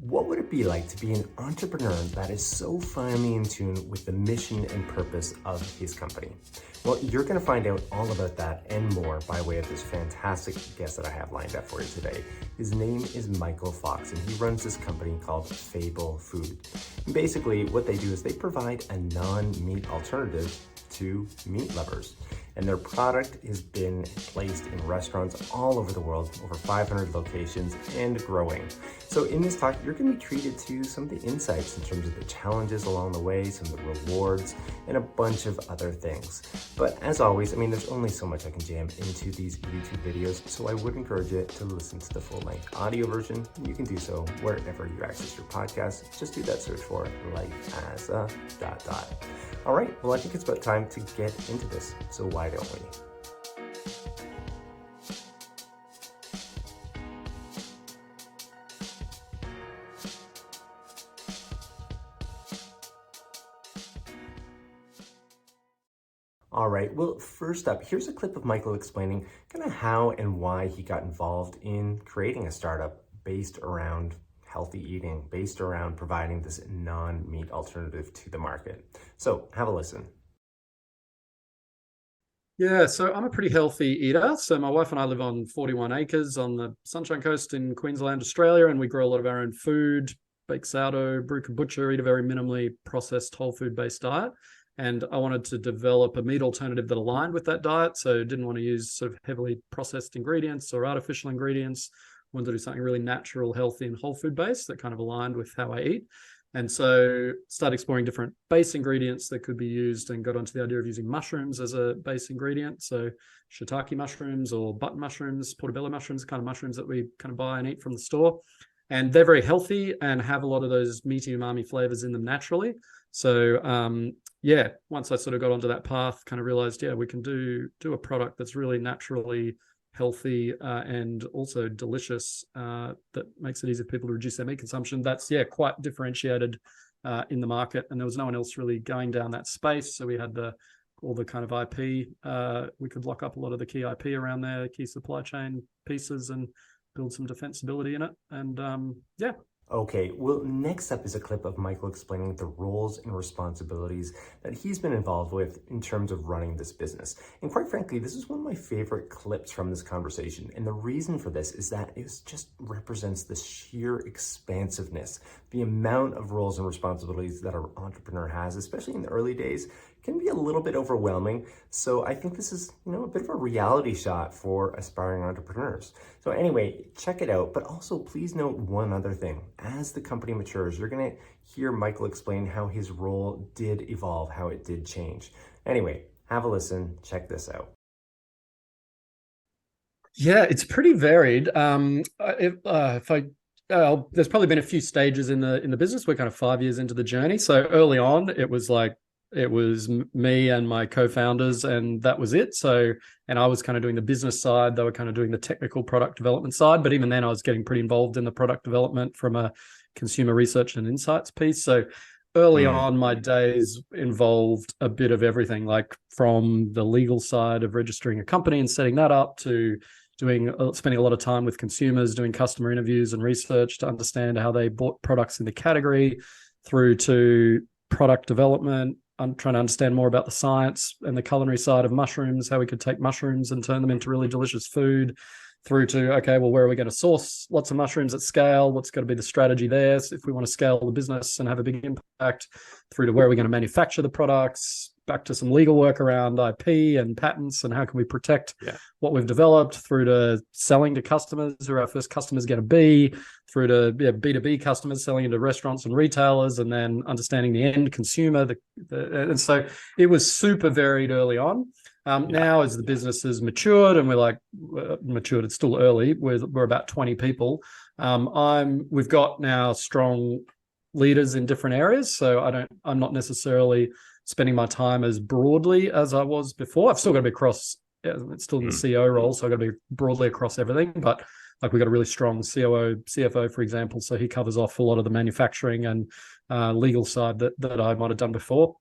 What would it be like to be an entrepreneur that is so firmly in tune with the mission and purpose of his company? Well, you're going to find out all about that and more by way of this fantastic guest that I have lined up for you today. His name is Michael Fox, and he runs this company called Fable Food. And basically, what they do is they provide a non-meat alternative to meat lovers. And their product has been placed in restaurants all over the world, over 500 locations and growing. So in this talk, you're going to be treated to some of the insights in terms of the challenges along the way, some of the rewards, and a bunch of other things. But as always, there's only so much I can jam into these YouTube videos, so I would encourage you to listen to the full-length audio version. You can do so wherever you access your podcast. Just do that search for Life as a ... All right, well, I think it's about time to get into this, so why don't we? All right, well, first up, here's a clip of Michael explaining kind of how and why he got involved in creating a startup based around healthy eating, based around providing this non-meat alternative to the market. So have a listen. Yeah, so I'm a pretty healthy eater. So my wife and I live on 41 acres on the Sunshine Coast in Queensland, Australia, and we grow a lot of our own food, bake sourdough, brew kombucha, eat a very minimally processed whole food-based diet. And I wanted to develop a meat alternative that aligned with that diet. So didn't want to use sort of heavily processed ingredients or artificial ingredients. Wanted to do something really natural, healthy, and whole food based that kind of aligned with how I eat. And so started exploring different base ingredients that could be used and got onto the idea of using mushrooms as a base ingredient. So shiitake mushrooms or button mushrooms, portobello mushrooms, kind of mushrooms that we kind of buy and eat from the store. And they're very healthy and have a lot of those meaty umami flavors in them naturally. So once I sort of got onto that path, kind of realized, we can do a product that's really naturally healthy and also delicious that makes it easy for people to reduce their meat consumption. That's quite differentiated in the market, and there was no one else really going down that space. So we had all the kind of IP. We could lock up a lot of the key IP around there, key supply chain pieces, and build some defensibility in it. And Okay, well, next up is a clip of Michael explaining the roles and responsibilities that he's been involved with in terms of running this business. And quite frankly, this is one of my favorite clips from this conversation. And the reason for this is that it just represents the sheer expansiveness, the amount of roles and responsibilities that an entrepreneur has, especially in the early days, can be a little bit overwhelming. So I think this is, a bit of a reality shot for aspiring entrepreneurs. So anyway, check it out. But also please note one other thing. As the company matures, you're going to hear Michael explain how his role did evolve, how it did change. Anyway, have a listen. Check this out. Yeah, it's pretty varied. There's probably been a few stages in the business. We're kind of 5 years into the journey. So early on, it was me and my co-founders, and that was it. So, and I was kind of doing the business side. They were kind of doing the technical product development side. But even then, I was getting pretty involved in the product development from a consumer research and insights piece. So early on, my days involved a bit of everything, like from the legal side of registering a company and setting that up to spending a lot of time with consumers, doing customer interviews and research to understand how they bought products in the category, through to product development. I'm trying to understand more about the science and the culinary side of mushrooms, how we could take mushrooms and turn them into really delicious food, through to, okay, well, where are we going to source lots of mushrooms at scale? What's going to be the strategy there if we want to scale the business and have a big impact, through to where are we going to manufacture the products, back to some legal work around IP and patents and how can we protect what we've developed, through to selling to customers, who are our first customers going to be, through to B2B customers, selling into restaurants and retailers, and then understanding the end consumer. And so it was super varied early on. Now, as the business has matured, and matured, it's still early. We're about 20 people. We've got now strong leaders in different areas. So I'm not necessarily spending my time as broadly as I was before. I've still got to be across. It's still in the CEO role, so I've got to be broadly across everything. But like we've got a really strong COO, CFO, for example. So he covers off a lot of the manufacturing and legal side that I might have done before.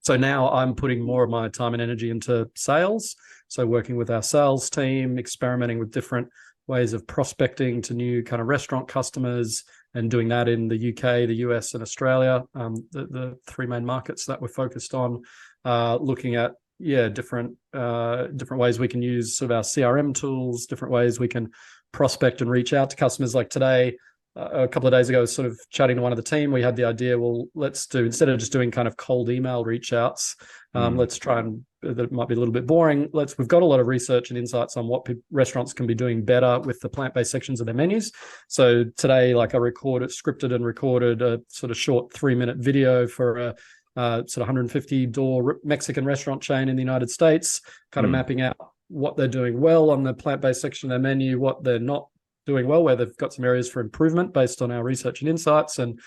So now I'm putting more of my time and energy into sales. So working with our sales team, experimenting with different ways of prospecting to new kind of restaurant customers, and doing that in the UK, the US, and Australia, the three main markets that we're focused on, looking at different ways we can use sort of our CRM tools, different ways we can prospect and reach out to customers. Like today, a couple of days ago, I was sort of chatting to one of the team. We had the idea, well, let's do, instead of just doing kind of cold email reach outs, let's try and, that might be a little bit boring. We've got a lot of research and insights on what restaurants can be doing better with the plant-based sections of their menus. So today, like I scripted and recorded a sort of short 3-minute video for a sort of 150 door Mexican restaurant chain in the United States, kind of mapping out what they're doing well on the plant-based section of their menu, what they're not doing well, where they've got some areas for improvement based on our research and insights, and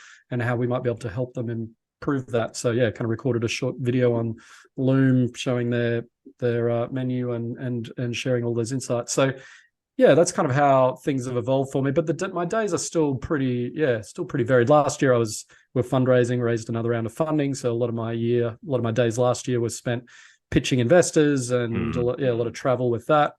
how we might be able to help them improve that. So kind of recorded a short video on Loom showing their menu and sharing all those insights. So that's kind of how things have evolved for me. But my days are still pretty varied. Last year we're fundraising, raised another round of funding. So a lot of my days last year was spent pitching investors and a lot of travel with that.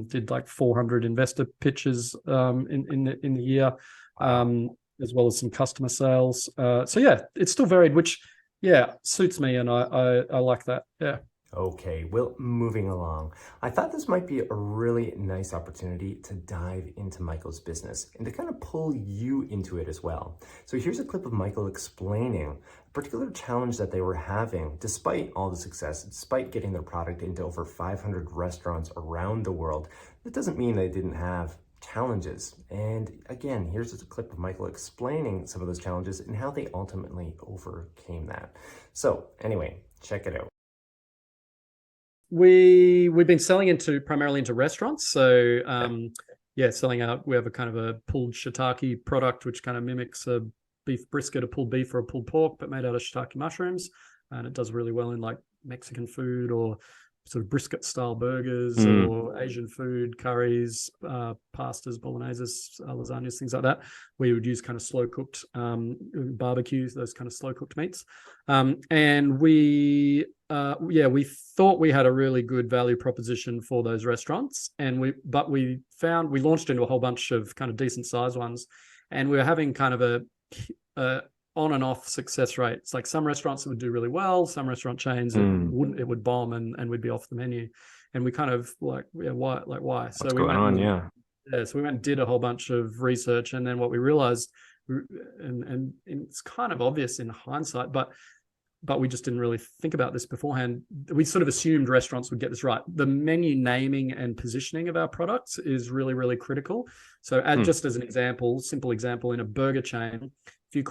Did like 400 investor pitches in the year, as well as some customer sales. So it's still varied, which suits me, and I like that. Yeah. Okay, well, moving along. I thought this might be a really nice opportunity to dive into Michael's business and to kind of pull you into it as well. So here's a clip of Michael explaining a particular challenge that they were having despite all the success, despite getting their product into over 500 restaurants around the world. That doesn't mean they didn't have challenges. And again, here's a clip of Michael explaining some of those challenges and how they ultimately overcame that. So anyway, check it out. We've been selling primarily into restaurants. So selling out. We have a kind of a pulled shiitake product, which kind of mimics a beef brisket, a pulled beef or a pulled pork, but made out of shiitake mushrooms, and it does really well in like Mexican food or sort of brisket style burgers or Asian food, curries, pastas, bologneses, lasagnas, things like that. We would use kind of slow cooked barbecues, those kind of slow cooked meats. And we thought we had a really good value proposition for those restaurants. But we launched into a whole bunch of kind of decent sized ones, and we were having kind of a on and off success rate. It's like some restaurants would do really well, some restaurant chains it would bomb and we'd be off the menu. And we kind of why? So What's going on? So we went and did a whole bunch of research, and then what we realized, and it's kind of obvious in hindsight, but we just didn't really think about this beforehand. We sort of assumed restaurants would get this right. The menu naming and positioning of our products is really, really critical. So just as an example, simple example, in a burger chain, if you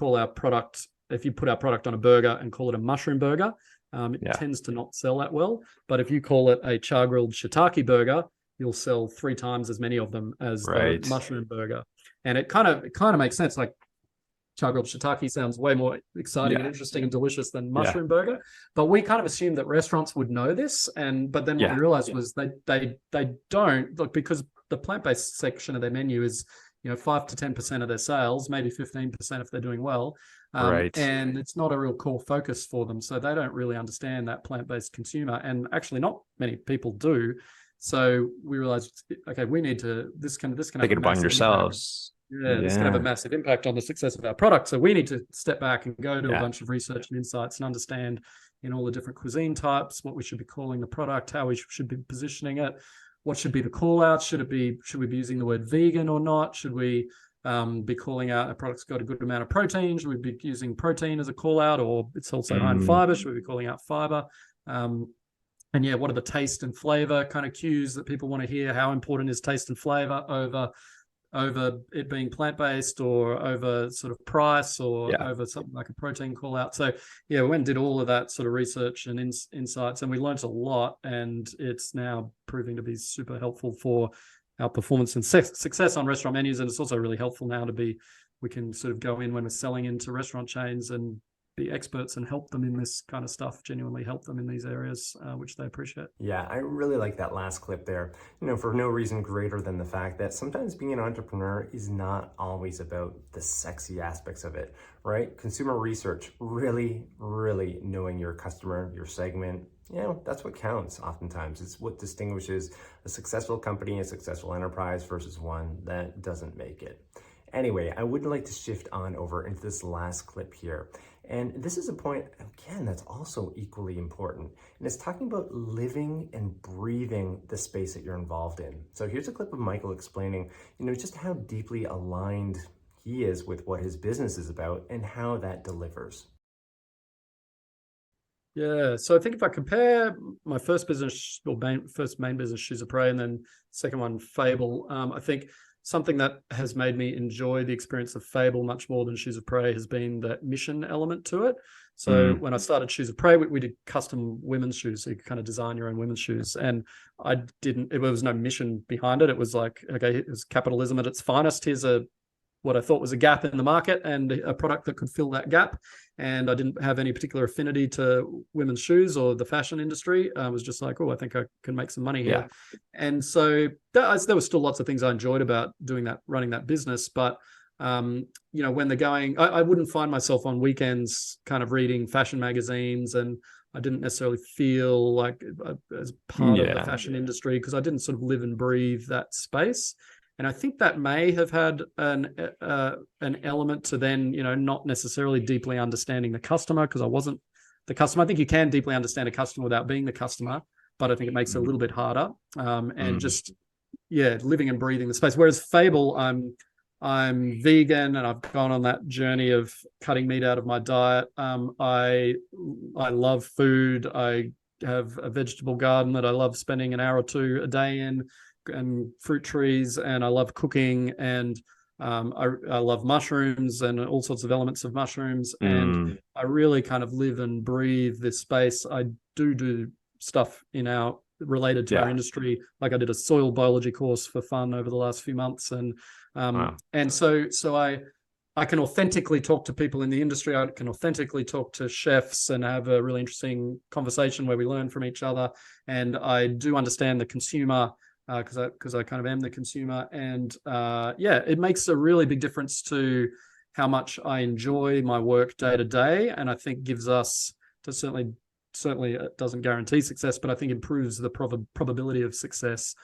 put our product on a burger and call it a mushroom burger, it tends to not sell that well. But if you call it a char-grilled shiitake burger, you'll sell 3 times as many of them as the mushroom burger. And it kind of makes sense. Like, char-grilled shiitake sounds way more exciting and interesting and delicious than mushroom burger. But we kind of assumed that restaurants would know this. But then what we realized was they don't. Look, because the plant-based section of their menu is 5 to 10% of their sales, maybe 15% if they're doing well. And it's not a real core focus for them. So they don't really understand that plant-based consumer. And actually not many people do. So we realized, okay, we need to, this can take it upon yourselves. This can have a massive impact on the success of our product. So we need to step back and go do a bunch of research and insights and understand in all the different cuisine types, what we should be calling the product, how we should be positioning it, what should be the call out, should we be using the word vegan or not? Should we be calling out a product's got a good amount of protein? Should we be using protein as a call out, or it's also high in fiber? Should we be calling out fiber? And what are the taste and flavor kind of cues that people want to hear? How important is taste and flavor over it being plant-based, or over sort of price, or over something like a protein call out? So we went and did all of that sort of research and insights, and we learned a lot, and it's now proving to be super helpful for our performance and success on restaurant menus. And it's also really helpful now we can sort of go in when we're selling into restaurant chains and be experts and help them in this kind of stuff, genuinely help them in these areas, which they appreciate. Yeah, I really like that last clip there, for no reason greater than the fact that sometimes being an entrepreneur is not always about the sexy aspects of it, right? Consumer research, really, really knowing your customer, your segment, that's what counts oftentimes. It's what distinguishes a successful company, a successful enterprise versus one that doesn't make it. Anyway, I would like to shift on over into this last clip here. And this is a point, again, that's also equally important. And it's talking about living and breathing the space that you're involved in. So here's a clip of Michael explaining, just how deeply aligned he is with what his business is about and how that delivers. Yeah, so I think if I compare my first business, or first main business, Shoes of Prey, and then second one, Fable, I think something that has made me enjoy the experience of Fable much more than Shoes of Prey has been that mission element to it. So when I started Shoes of Prey, we did custom women's shoes, so you could kind of design your own women's shoes. And there was no mission behind it. It was like, okay, it was capitalism at its finest. Here's what I thought was a gap in the market and a product that could fill that gap. And I didn't have any particular affinity to women's shoes or the fashion industry. I was just like, oh, I think I can make some money here. Yeah. And so there were still lots of things I enjoyed about doing that, running that business. But, when they're going, I wouldn't find myself on weekends kind of reading fashion magazines, and I didn't necessarily feel like as part of the fashion industry because I didn't sort of live and breathe that space. And I think that may have had an element to then, not necessarily deeply understanding the customer, because I wasn't the customer. I think you can deeply understand a customer without being the customer, but I think it makes it a little bit harder. And just, living and breathing the space. Whereas Fable, I'm vegan and I've gone on that journey of cutting meat out of my diet. I love food. I have a vegetable garden that I love spending an hour or two a day in, and fruit trees, and I love cooking, and I love mushrooms and all sorts of elements of mushrooms. And I really kind of live and breathe this space. I do stuff related to our industry. Like I did a soil biology course for fun over the last few months. And and so I can authentically talk to people in the industry. I can authentically talk to chefs and have a really interesting conversation where we learn from each other. And I do understand the consumer, because I kind of am the consumer. And it makes a really big difference to how much I enjoy my work day to day. And I think gives us certainly it doesn't guarantee success, but I think improves the probability of success,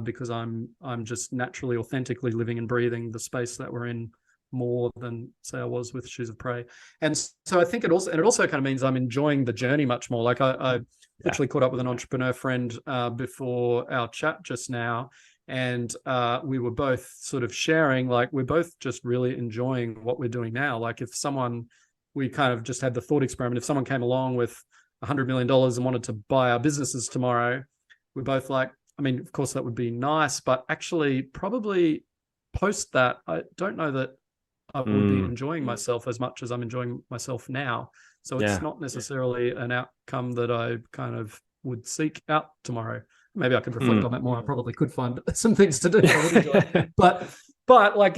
because I'm just naturally, authentically living and breathing the space that we're in more than say I was with Shoes of Prey. And so I think it also kind of means I'm enjoying the journey much more. Like I literally caught up with an entrepreneur friend before our chat just now, and we were both sort of sharing, like we're both just really enjoying what we're doing now. Like we kind of just had the thought experiment, if someone came along with $100 million and wanted to buy our businesses tomorrow, we're both like, I mean, of course that would be nice, but actually probably post that, I don't know that I would be enjoying myself as much as I'm enjoying myself now. So it's not necessarily an outcome that I kind of would seek out tomorrow. Maybe I could reflect on that more. I probably could find some things to do that I would enjoy. But like,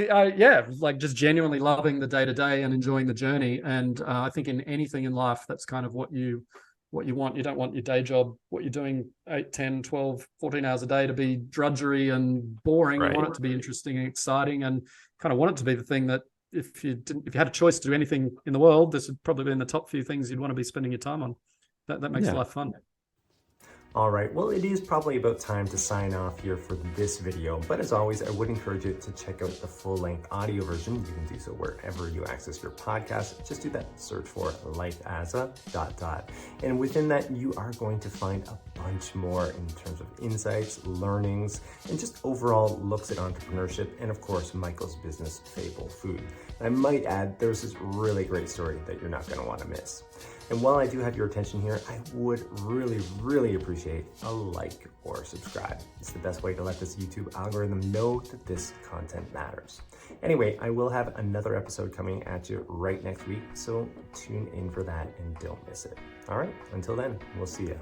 like just genuinely loving the day to day and enjoying the journey. And I think in anything in life, that's kind of what you want. You don't want your day job, what you're doing 8, 10, 12, 14 hours a day to be drudgery and boring. Right. You want it to be interesting and exciting, and kind of want it to be the thing that if you had a choice to do anything in the world, this would probably be in the top few things you'd want to be spending your time on. That makes life fun. All right, well, it is probably about time to sign off here for this video, but as always, I would encourage you to check out the full-length audio version. You can do so wherever you access your podcast. Just do that, search for Life as a ... And within that, you are going to find a bunch more in terms of insights, learnings, and just overall looks at entrepreneurship, and of course, Michael's business, Fable Food. And I might add, there's this really great story that you're not going to want to miss. And while I do have your attention here, I would really, really appreciate a like or subscribe. It's the best way to let this YouTube algorithm know that this content matters. Anyway, I will have another episode coming at you right next week, so tune in for that and don't miss it. All right, until then, we'll see you.